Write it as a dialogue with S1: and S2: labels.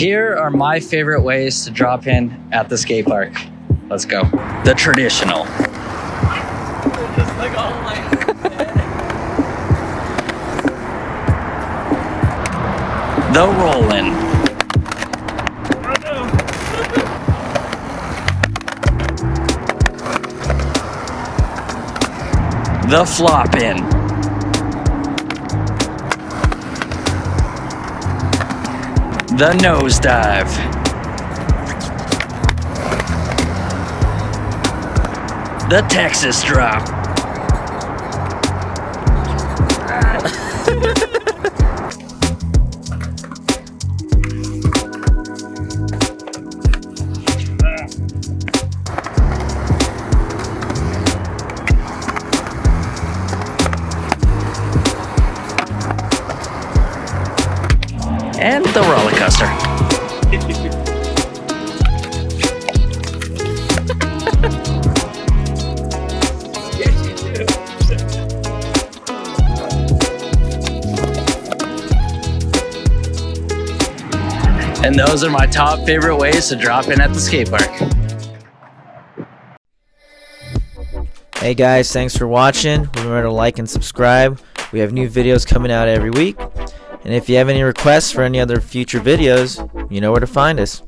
S1: Here are my favorite ways to drop in at the skate park. Let's go. The traditional.
S2: Just like all like
S1: The rollin'. The floppin'. The nosedive. The Texas drop. And the roller coaster. And those are my top favorite ways to drop in at the skate park.
S3: Hey guys, thanks for watching. Remember to like and subscribe. We have new videos coming out every week. And if you have any requests for any other future videos, you know where to find us.